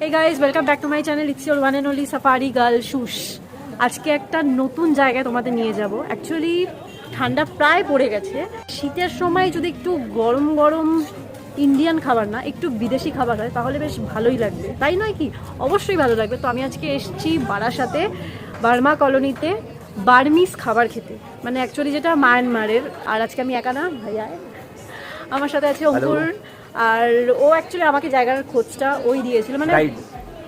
Hey guys, welcome back to my channel. It's your one and only safari girl Shush. আজকে একটা নতুন জায়গায় তোমাদের নিয়ে যাব। অ্যাকচুয়ালি ঠান্ডা প্রায় পড়ে গেছে। শীতের সময় যদি একটু গরম গরম ইন্ডিয়ান খাবার না একটু বিদেশি খাবার হয় তাহলে বেশ ভালোই লাগবে, তাই নয় কি? অবশ্যই ভালো লাগবে। তো আমি আজকে এসেছি বারাসাতে বার্মা কলোনিতে বার্মিস খাবার খেতে, মানে অ্যাকচুয়ালি যেটা মায়ানমারের। আর আজকে আমি একা না, ভাইয়া আমার সাথে আছে অঙ্কুর। আর ও অ্যাকচুয়ালি আমাকে জায়গার খোঁজটা ওই দিয়েছিল,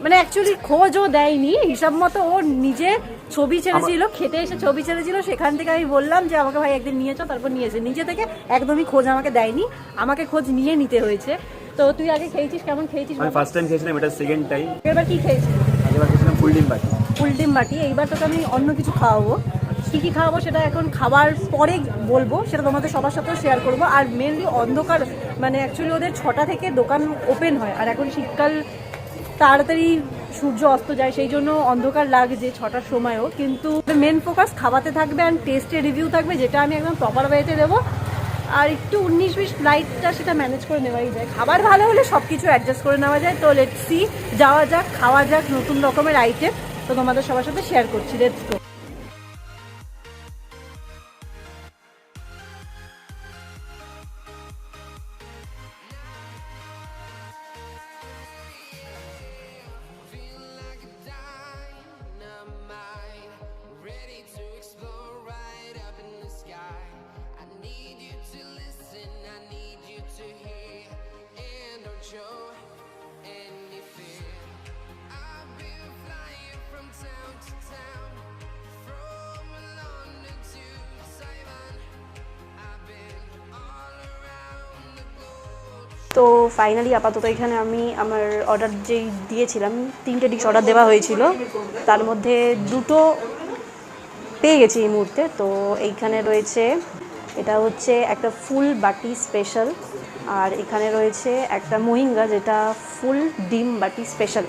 মানে অ্যাকচুয়ালি খোঁজও দেয়নি, হিসাব মতো ও নিজে ছবি ছেড়েছিল, খেতে এসে ছবি ছেড়েছিল। সেখান থেকে আমি বললাম যে আমাকে ভাই একদিন নিয়ে চল, তারপর নিয়েছে। নিজে থেকে একদমই খোঁজ আমাকে দেয়নি, আমাকে খোঁজ নিয়ে নিতে হয়েছে। তো তুই আগে খেয়েছিস, কেমন খেয়েছিস? আমি ফার্স্ট টাইম খেয়েছিলাম, এটা সেকেন্ড টাইম। এবার কি খেয়েছিস? এবার খেয়েছিলাম ফুল ডিম বাটি। এইবার তোকে আমি অন্য কিছু খাওয়াবো। কী কী খাওয়াবো সেটা এখন খাবার পরে বলবো, সেটা তোমাদের সবার সাথেও শেয়ার করবো। আর মেনলি অন্ধকার, মানে অ্যাকচুয়ালি ওদের 6টা থেকে দোকান ওপেন হয়, আর এখন শীতকাল তাড়াতাড়ি সূর্য অস্ত যায়, সেই জন্য অন্ধকার লাগছে 6টার সময়ও। কিন্তু মেন ফোকাস খাওয়াতে থাকবে অ্যান্ড টেস্টের রিভিউ থাকবে, যেটা আমি একদম প্রপার ওয়েতে দেবো। আর একটু 19-20 লাইটটা সেটা ম্যানেজ করে নেওয়াই যায়। খাবার ভালো হলে সব কিছু অ্যাডজাস্ট করে নেওয়া যায়। তো লেটস সি, যাওয়া যাক, খাওয়া যাক নতুন রকমের আইটেম। তো তোমাদের সবার সাথে শেয়ার করছি, লেটস গো। তো ফাইনালি আপাতত এখানে আমি আমার অর্ডার যেই দিয়েছিলাম, 3টে ডিশ অর্ডার দেওয়া হয়েছিল, তার মধ্যে 2টো পেয়ে গেছি এই মুহূর্তে। তো এইখানে রয়েছে, এটা হচ্ছে একটা ফুল বাটি স্পেশাল, আর এখানে রয়েছে একটা মোহিঙ্গা, যেটা ফুল ডিম বাটি স্পেশাল।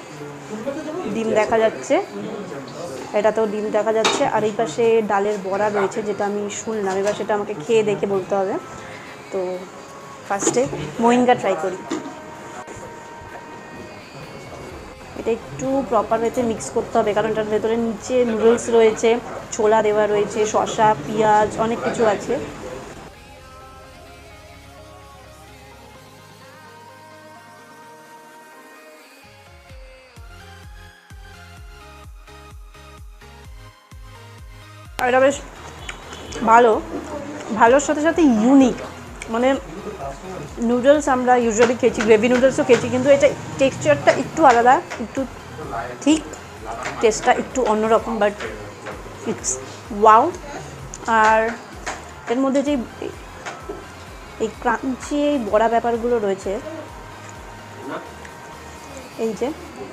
ডিম দেখা যাচ্ছে, এটাতেও ডিম দেখা যাচ্ছে। আর এই পাশে ডালের বড়া রয়েছে, যেটা আমি শুনলাম, এবার সেটা আমাকে খেয়ে দেখে বলতে হবে। তো ফার্স্টে মোহিঙ্গা ট্রাই করি। এটা একটু প্রপার ওয়েতে মিক্স করতে হবে, কারণ এটার ভেতরে নিচে নুডলস রয়েছে, ছোলা দেওয়া রয়েছে, শসা, পেঁয়াজ, অনেক কিছু আছে। আর এটা বেশ ভালোর সাথে সাথে ইউনিক, মানে নুডলস আমরা ইউজুয়ালি খেয়েছি, গ্রেভি নুডলসও খেয়েছি, কিন্তু এটা টেক্সচারটা একটু আলাদা, একটু ঠিক, টেস্টটা একটু অন্যরকম, বাট ইটস ওয়াও। আর এর মধ্যে যে এই ক্রাঞ্চি এই বড়া ব্যাপারগুলো রয়েছে, এই যে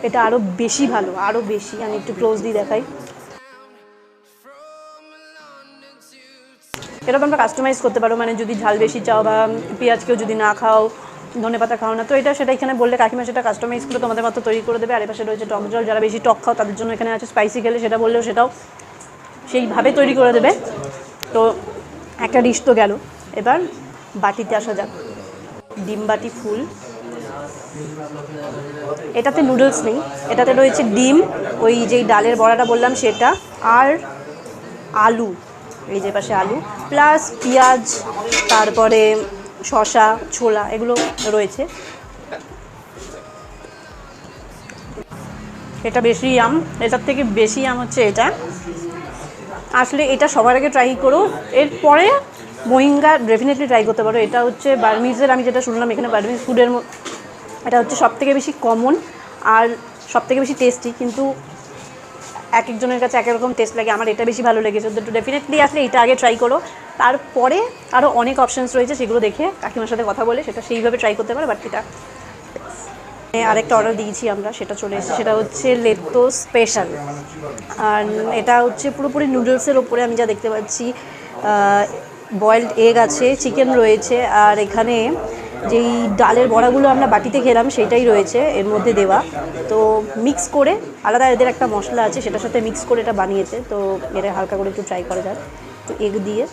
এটা আরও বেশি ভালো, আরও বেশি। আমি একটু ক্লোজলি দেখাই। এটা তোমরা কাস্টমাইজ করতে পারো, মানে যদি ঝাল বেশি চাও বা পেঁয়াজ কেউ যদি না খাও, ধনেপাতা খাও না, তো এটা সেটা এখানে বললে কাকিমা সেটা কাস্টমাইজ করে তোমাদের মতো তৈরি করে দেবে। আর এপাশে রয়েছে টক জল, যারা বেশি টক খাও তাদের জন্য এখানে আছে স্পাইসি খেলে, সেটা বললেও সেটাও সেইভাবে তৈরি করে দেবে। তো একটা ডিশ তো গেল, এবার বাটিতে আসা যাক। ডিম বাটি ফুল, এটাতে নুডলস নেই, এটাতে রয়েছে ডিম, ওই যেই ডালের বড়াটা বললাম সেটা, আর আলু, এই যে পাশে আলু প্লাস পেঁয়াজ, তারপরে শসা, ছোলা, এগুলো রয়েছে। এটা বেশি আম, এটার থেকে বেশি আম হচ্ছে এটা। আসলে এটা সবার আগে ট্রাই করো, এরপরে মোহিঙ্গা ডেফিনেটলি ট্রাই করতে পারো। এটা হচ্ছে বার্মিজের, আমি যেটা শুনলাম এখানে বার্মিজ ফুডের, এটা হচ্ছে সবথেকে বেশি কমন আর সবথেকে বেশি টেস্টি, কিন্তু এক একজনের কাছে এক রকম টেস্ট লাগে। আমার এটা বেশি ভালো লেগেছে, তো ডেফিনেটলি আসলে এটা আগে ট্রাই করো, তারপরে আরও অনেক অপশানস রয়েছে, সেগুলো দেখে কাকিমার সাথে কথা বলে সেটা সেইভাবে ট্রাই করতে পারো। বাট এটা আরেকটা অর্ডার দিয়েছি আমরা, সেটা চলে এসেছে, সেটা হচ্ছে লেতো স্পেশাল। আর এটা হচ্ছে পুরোপুরি নুডলসের ওপরে, আমি যা দেখতে পাচ্ছি বয়েলড এগ আছে, চিকেন রয়েছে, আর এখানে যেই ডালের বড়াগুলো আমরা বাটিতে খেলাম সেটাই রয়েছে এর মধ্যে দেওয়া। তো মিক্স করে আলাদা এদের একটা মশলা আছে, সেটার সাথে মিক্স করে এটা বানিয়েছে। তো এটা হালকা করে একটু ট্রাই করা যাক। তো এগ দিয়ে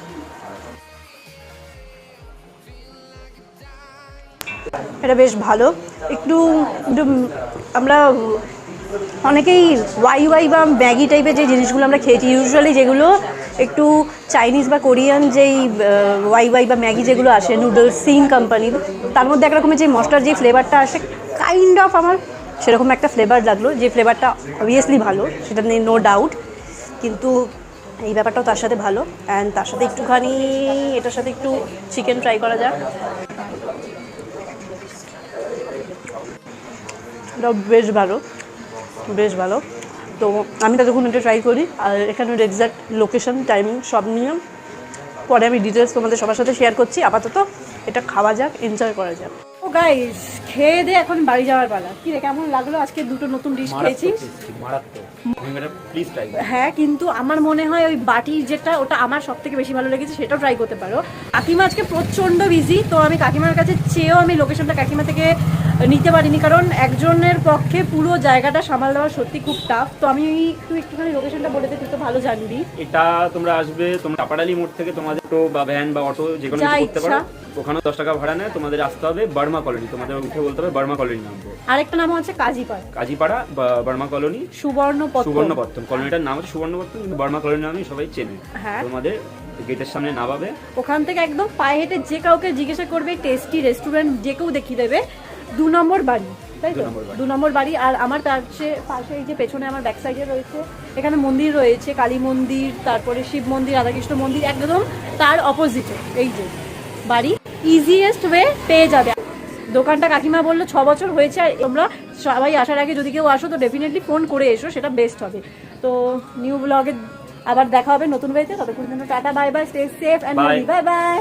এটা বেশ ভালো। একটু একটু আমরা অনেকেই ওয়াই বা ম্যাগি টাইপের যে জিনিসগুলো আমরা খেয়েছি ইউজুয়ালি, যেগুলো একটু চাইনিজ বা কোরিয়ান যেই ওয়াই বা ম্যাগি যেগুলো আসে নুডলস সিং কোম্পানির, তার মধ্যে একরকমের যে মশলার যে ফ্লেভারটা আসে কাইন্ড অফ আমার সেরকম একটা ফ্লেভার লাগলো, যে ফ্লেভারটা অবভিয়াসলি ভালো, সেটা নিয়ে নো ডাউট, কিন্তু এই ব্যাপারটাও তার সাথে ভালো। অ্যান্ড তার সাথে একটুখানি এটার সাথে একটু চিকেন ট্রাই করা যাক। এটা বেশ ভালো, বেশ ভালো। তো আমি ততক্ষণ এটা ট্রাই করি, আর এখানের এক্স্যাক্ট লোকেশন টাইমিং সব নিয়ে পরে আমি ডিটেলস তোমাদের সবার সাথে শেয়ার করছি। আপাতত এটা খাওয়া যাক, এনজয় করা যাক। ও গাইস, খেয়ে দিয়ে এখন বাড়ি যাওয়ার পালা। কি রে, কেমন লাগলো? আজকে দুটো নতুন ডিশ খেয়েছি। হ্যাঁ, কিন্তু আমার মনে হয় ওই বাটির যেটা, ওটা আমার সব থেকে বেশি ভালো লেগেছে, সেটাও ট্রাই করতে পারো। কাকিমা আজকে প্রচণ্ড বিজি, তো আমি কাকিমার কাছে চেয়েও আমি লোকেশনটা কাকিমা থেকে নিতে পারিনি, কারণ একজনের পক্ষে পুরো জায়গাটা সামাল দেওয়া সত্যি খুব টাফ। তো আমি একটুখানি লোকেশনটা বলে দিই, তুই তো ভালো জানবি। এটা তোমরা আসবে, তোমরা টাপাডালি মোড় থেকে তোমাদের টোটো বা ভ্যান বা অটো যে কোনো কিছু করতে পারো, ওখানে 10 টাকা ভাড়া নেয়। তোমাদের আসতে হবে বার্মা কলোনি, তোমাদের উঠে বলতে হবে বার্মা কলোনি নামবো। আরেকটা নাম হচ্ছে কাজীপাড়া বা বার্মা কলোনি, সুবর্ণপত্তন কলোনিটার নাম হচ্ছে সুবর্ণপত্তন, কিন্তু বার্মা কলোনি নামে সবাই চেনে। তোমাদের গেটের সামনে নামাবে, ওখান থেকে একদম পায়ে হেঁটে যে কাউকে জিজ্ঞাসা করবে টেস্টি রেস্টুরেন্ট, যে কেউ দেখিয়ে দেবে 2 নম্বর বাড়ি, তাই তো? 2 নম্বর বাড়ি। আর আমার তার পাশে এই যে পেছনে আমার ব্যাক সাইডে রয়েছে, এখানে মন্দির রয়েছে, কালী মন্দির, তারপরে শিব মন্দির, রাধাকৃষ্ণ মন্দির, একদম তার অপোজিটে এই যে বাড়ি। ইজিয়েস্ট ওয়ে পেয়ে যাবে। দোকানটা কাকিমা বললো 6 বছর হয়েছে, আর তোমরা সবাই আসার আগে যদি কেউ আসো তো ডেফিনেটলি ফোন করে এসো, সেটা বেস্ট হবে। তো নিউ ব্লগে আবার দেখা হবে নতুন ওয়েতে, ততক্ষণ জন্য tata, bye bye, stay safe and bye bye.